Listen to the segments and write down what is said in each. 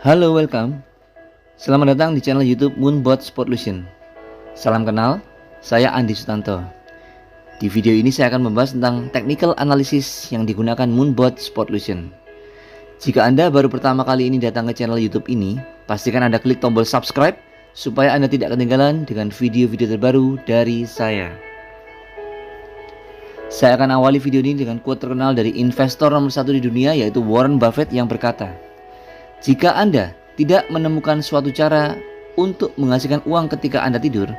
Halo, welcome. Selamat datang di channel YouTube Moonbot Sportlution. Salam kenal, saya Andi Sutanto. Di video ini saya akan membahas tentang technical analysis yang digunakan Moonbot Sportlution. Jika Anda baru pertama kali ini datang ke channel YouTube ini, pastikan Anda klik tombol subscribe supaya Anda tidak ketinggalan dengan video-video terbaru dari saya. Saya akan awali video ini dengan quote terkenal dari investor nomor 1 di dunia, yaitu Warren Buffett, yang berkata, "Jika Anda tidak menemukan suatu cara untuk menghasilkan uang ketika Anda tidur,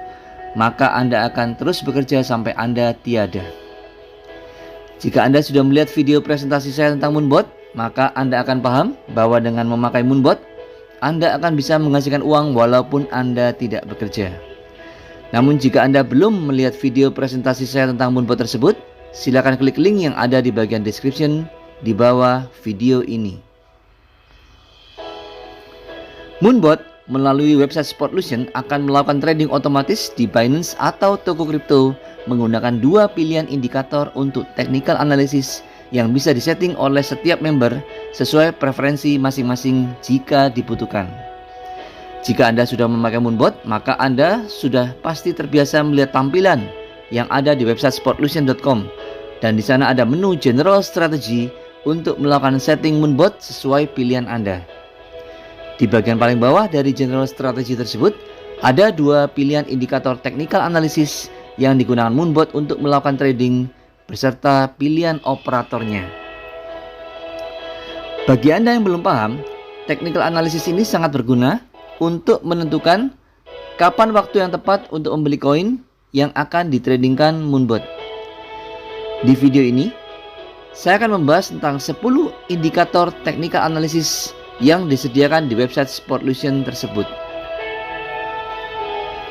maka Anda akan terus bekerja sampai Anda tiada." Jika Anda sudah melihat video presentasi saya tentang Moonbot, maka Anda akan paham bahwa dengan memakai Moonbot, Anda akan bisa menghasilkan uang walaupun Anda tidak bekerja. Namun jika Anda belum melihat video presentasi saya tentang Moonbot tersebut, silakan klik link yang ada di bagian description di bawah video ini. Moonbot melalui website Sportlution akan melakukan trading otomatis di Binance atau toko kripto menggunakan dua pilihan indikator untuk technical analysis yang bisa disetting oleh setiap member sesuai preferensi masing-masing jika dibutuhkan. Jika Anda sudah memakai Moonbot, maka Anda sudah pasti terbiasa melihat tampilan yang ada di website sportlution.com, dan di sana ada menu General Strategy untuk melakukan setting Moonbot sesuai pilihan Anda. Di bagian paling bawah dari General Strategy tersebut, ada dua pilihan indikator technical analysis yang digunakan Moonbot untuk melakukan trading beserta pilihan operatornya. Bagi Anda yang belum paham, technical analysis ini sangat berguna untuk menentukan kapan waktu yang tepat untuk membeli koin yang akan ditradingkan Moonbot. Di video ini, saya akan membahas tentang 10 indikator technical analysis yang disediakan di website Sportlution tersebut.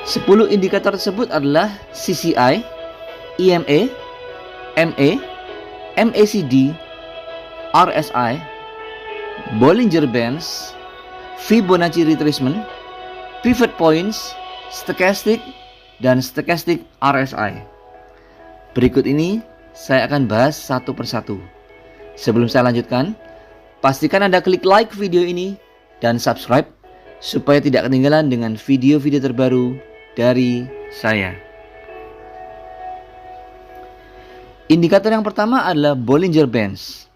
10 indikator tersebut adalah CCI, EMA, MA, MACD, RSI, Bollinger Bands, Fibonacci Retracement, Pivot Points, Stochastic, dan Stochastic RSI. Berikut ini saya akan bahas satu persatu. Sebelum saya lanjutkan, pastikan Anda klik like video ini dan subscribe supaya tidak ketinggalan dengan video-video terbaru dari saya. Indikator yang pertama adalah Bollinger Bands.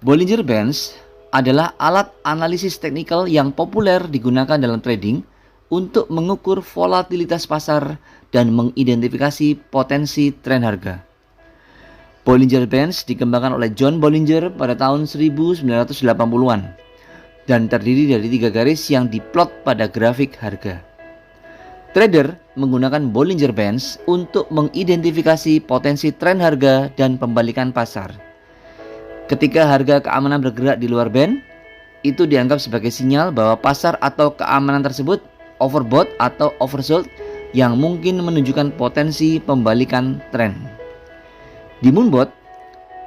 Bollinger Bands adalah alat analisis teknikal yang populer digunakan dalam trading untuk mengukur volatilitas pasar dan mengidentifikasi potensi tren harga. Bollinger Bands dikembangkan oleh John Bollinger pada tahun 1980-an dan terdiri dari 3 garis yang diplot pada grafik harga. Trader menggunakan Bollinger Bands untuk mengidentifikasi potensi tren harga dan pembalikan pasar. Ketika harga keamanan bergerak di luar band, itu dianggap sebagai sinyal bahwa pasar atau keamanan tersebut overbought atau oversold yang mungkin menunjukkan potensi pembalikan tren. Di Moonbot,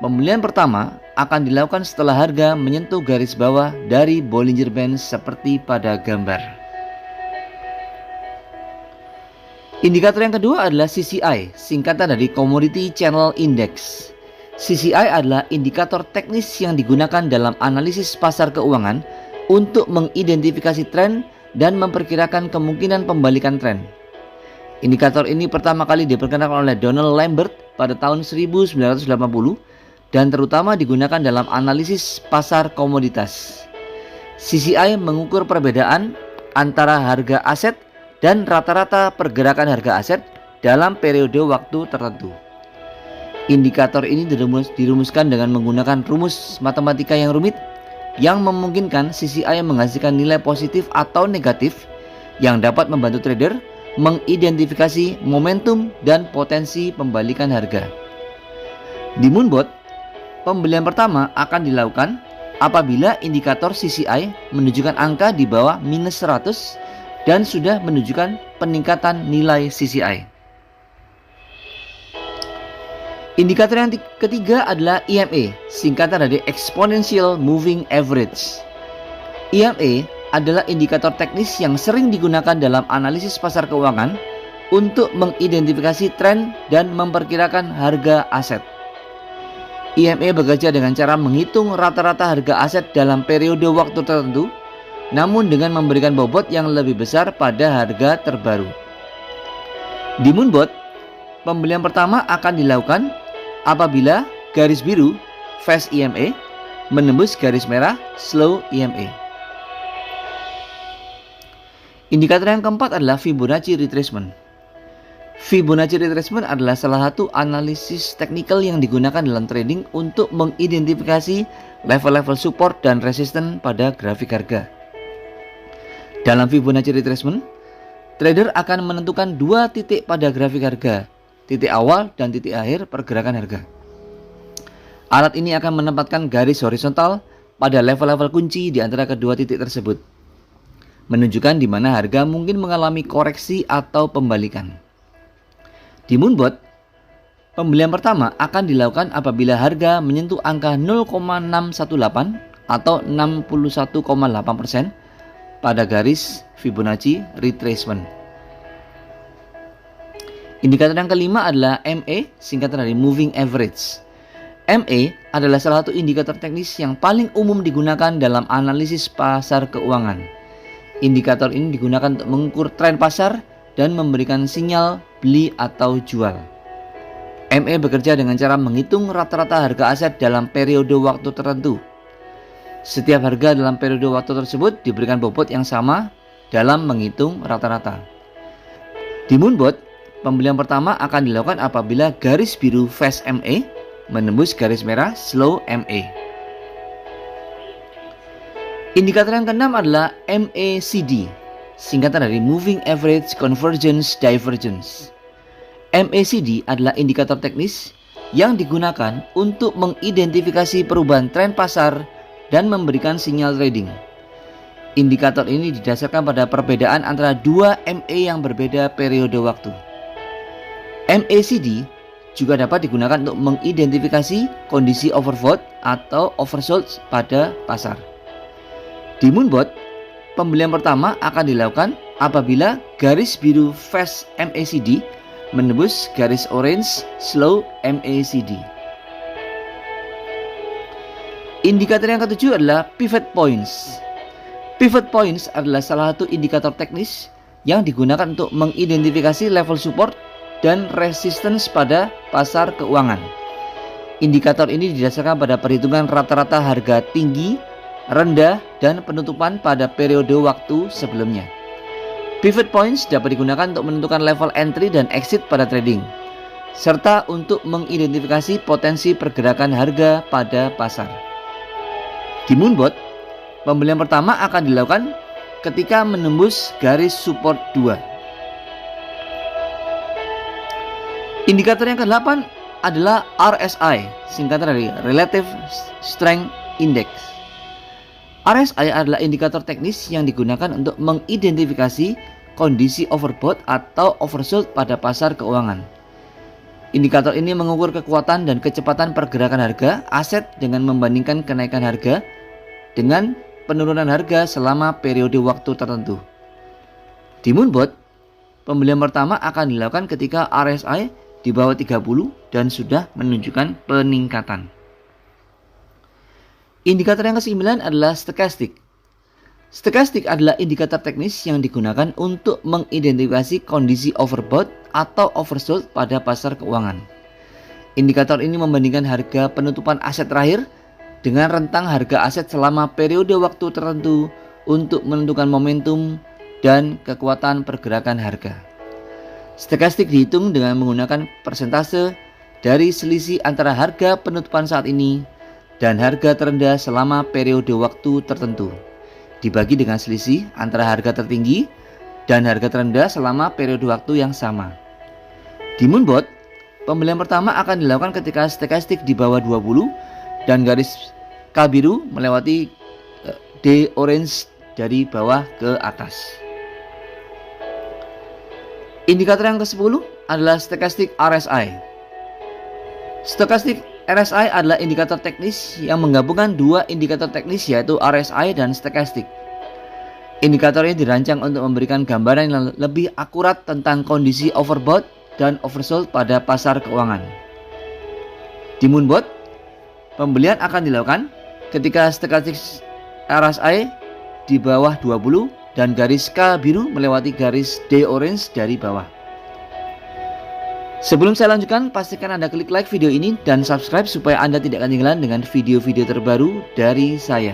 pembelian pertama akan dilakukan setelah harga menyentuh garis bawah dari Bollinger Bands seperti pada gambar. Indikator yang kedua adalah CCI, singkatan dari Commodity Channel Index. CCI adalah indikator teknis yang digunakan dalam analisis pasar keuangan untuk mengidentifikasi tren dan memperkirakan kemungkinan pembalikan tren. Indikator ini pertama kali diperkenalkan oleh Donald Lambert pada tahun 1980 dan terutama digunakan dalam analisis pasar komoditas. CCI mengukur perbedaan antara harga aset dan rata-rata pergerakan harga aset dalam periode waktu tertentu. Indikator ini dirumuskan dengan menggunakan rumus matematika yang rumit yang memungkinkan CCI menghasilkan nilai positif atau negatif yang dapat membantu trader mengidentifikasi momentum dan potensi pembalikan harga. Di Moonbot, pembelian pertama akan dilakukan apabila indikator CCI menunjukkan angka di bawah minus 100 dan sudah menunjukkan peningkatan nilai CCI. Indikator yang ketiga adalah EMA, singkatan dari Exponential Moving Average. EMA adalah indikator teknis yang sering digunakan dalam analisis pasar keuangan untuk mengidentifikasi tren dan memperkirakan harga aset. EMA bekerja dengan cara menghitung rata-rata harga aset dalam periode waktu tertentu namun dengan memberikan bobot yang lebih besar pada harga terbaru. Di Moonbot, pembelian pertama akan dilakukan apabila garis biru fast EMA menembus garis merah slow EMA. Indikator yang keempat adalah Fibonacci retracement. Fibonacci retracement adalah salah satu analisis teknikal yang digunakan dalam trading untuk mengidentifikasi level-level support dan resisten pada grafik harga. Dalam Fibonacci retracement, trader akan menentukan dua titik pada grafik harga, titik awal dan titik akhir pergerakan harga. Alat ini akan menempatkan garis horizontal pada level-level kunci di antara kedua titik tersebut, menunjukkan di mana harga mungkin mengalami koreksi atau pembalikan. Di Moonbot, pembelian pertama akan dilakukan apabila harga menyentuh angka 0,618 atau 61,8% pada garis Fibonacci retracement. Indikator yang kelima adalah MA, singkatan dari Moving Average. MA adalah salah satu indikator teknis yang paling umum digunakan dalam analisis pasar keuangan. Indikator ini digunakan untuk mengukur tren pasar dan memberikan sinyal beli atau jual. MA bekerja dengan cara menghitung rata-rata harga aset dalam periode waktu tertentu. Setiap harga dalam periode waktu tersebut diberikan bobot yang sama dalam menghitung rata-rata. Di Moonbot, pembelian pertama akan dilakukan apabila garis biru fast MA menembus garis merah slow MA. Indikator yang keenam adalah MACD, singkatan dari Moving Average Convergence Divergence. MACD adalah indikator teknis yang digunakan untuk mengidentifikasi perubahan tren pasar dan memberikan sinyal trading. Indikator ini didasarkan pada perbedaan antara dua MA yang berbeda periode waktu. MACD juga dapat digunakan untuk mengidentifikasi kondisi overbought atau oversold pada pasar. Di Moonbot, pembelian pertama akan dilakukan apabila garis biru fast MACD menembus garis orange slow MACD. Indikator yang ketujuh adalah pivot points. Pivot points adalah salah satu indikator teknis yang digunakan untuk mengidentifikasi level support dan resistance pada pasar keuangan. Indikator ini didasarkan pada perhitungan rata-rata harga tinggi, rendah, dan penutupan pada periode waktu sebelumnya. Pivot points dapat digunakan untuk menentukan level entry dan exit pada trading, serta untuk mengidentifikasi potensi pergerakan harga pada pasar. Di Moonbot, pembelian pertama akan dilakukan ketika menembus garis support 2. Indikator yang ke-8 adalah RSI, singkatan dari Relative Strength Index. RSI adalah indikator teknis yang digunakan untuk mengidentifikasi kondisi overbought atau oversold pada pasar keuangan. Indikator ini mengukur kekuatan dan kecepatan pergerakan harga aset dengan membandingkan kenaikan harga dengan penurunan harga selama periode waktu tertentu. Di Moonbot, pembelian pertama akan dilakukan ketika RSI di bawah 30 dan sudah menunjukkan peningkatan. Indikator yang ke-9 adalah stochastic. Stochastic adalah indikator teknis yang digunakan untuk mengidentifikasi kondisi overbought atau oversold pada pasar keuangan. Indikator ini membandingkan harga penutupan aset terakhir dengan rentang harga aset selama periode waktu tertentu untuk menentukan momentum dan kekuatan pergerakan harga. Stochastic dihitung dengan menggunakan persentase dari selisih antara harga penutupan saat ini dan harga terendah selama periode waktu tertentu, dibagi dengan selisih antara harga tertinggi dan harga terendah selama periode waktu yang sama. Di Moonbot, pembelian pertama akan dilakukan ketika stochastic di bawah 20 dan garis K biru melewati D orange dari bawah ke atas. Indikator yang ke-10 adalah stochastic RSI. Stochastic RSI adalah indikator teknis yang menggabungkan dua indikator teknis yaitu RSI dan stochastic. Indikator ini dirancang untuk memberikan gambaran yang lebih akurat tentang kondisi overbought dan oversold pada pasar keuangan. Di Moonbot, pembelian akan dilakukan ketika stochastic RSI di bawah 20 dan garis K biru melewati garis D orange dari bawah. Sebelum saya lanjutkan, pastikan Anda klik like video ini dan subscribe supaya Anda tidak ketinggalan dengan video-video terbaru dari saya.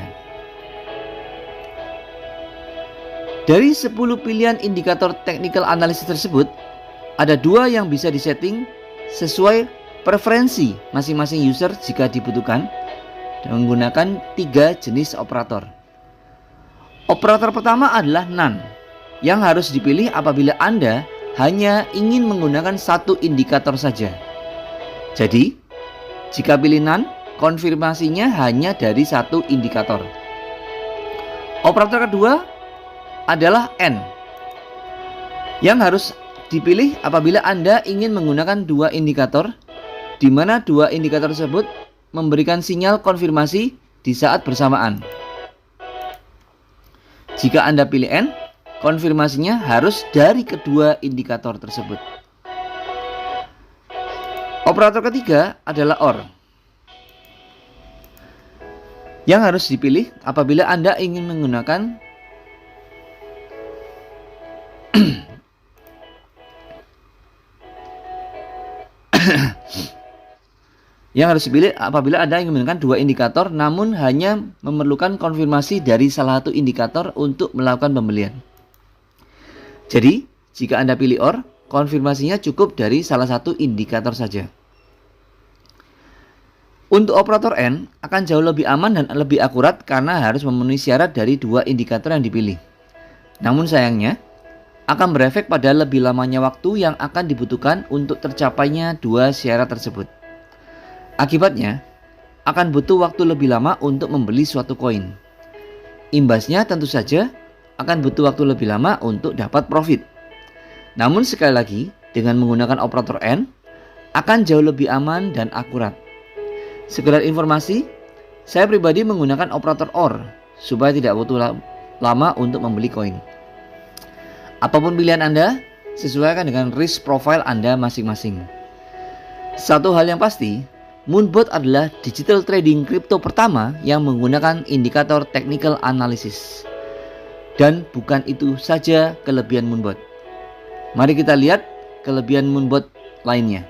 Dari 10 pilihan indikator technical analysis tersebut, ada 2 yang bisa disetting sesuai preferensi masing-masing user jika dibutuhkan dengan menggunakan 3 jenis operator. Operator pertama adalah none, yang harus dipilih apabila Anda hanya ingin menggunakan satu indikator saja. Jadi, jika pilih none, konfirmasinya hanya dari satu indikator. Operator kedua adalah N, yang harus dipilih apabila Anda ingin menggunakan 2 indikator, di mana 2 indikator tersebut memberikan sinyal konfirmasi di saat bersamaan. Jika Anda pilih N, konfirmasinya harus dari kedua indikator tersebut. Operator ketiga adalah OR, yang harus dipilih apabila Anda ingin menggunakan Anda ingin menggunakan 2 indikator namun hanya memerlukan konfirmasi dari salah satu indikator untuk melakukan pembelian. Jadi, jika Anda pilih OR, konfirmasinya cukup dari salah satu indikator saja. Untuk operator N akan jauh lebih aman dan lebih akurat karena harus memenuhi syarat dari 2 indikator yang dipilih. Namun sayangnya, akan berefek pada lebih lamanya waktu yang akan dibutuhkan untuk tercapainya 2 syarat tersebut. Akibatnya, akan butuh waktu lebih lama untuk membeli suatu koin. Imbasnya tentu saja akan butuh waktu lebih lama untuk dapat profit. Namun sekali lagi, dengan menggunakan operator N, akan jauh lebih aman dan akurat. Sekedar informasi, saya pribadi menggunakan operator OR, supaya tidak butuh lama untuk membeli koin. Apapun pilihan Anda, sesuaikan dengan risk profile Anda masing-masing. Satu hal yang pasti, Moonbot adalah digital trading crypto pertama yang menggunakan indikator technical analysis. Dan bukan itu saja kelebihan Moonbot. Mari kita lihat kelebihan Moonbot lainnya.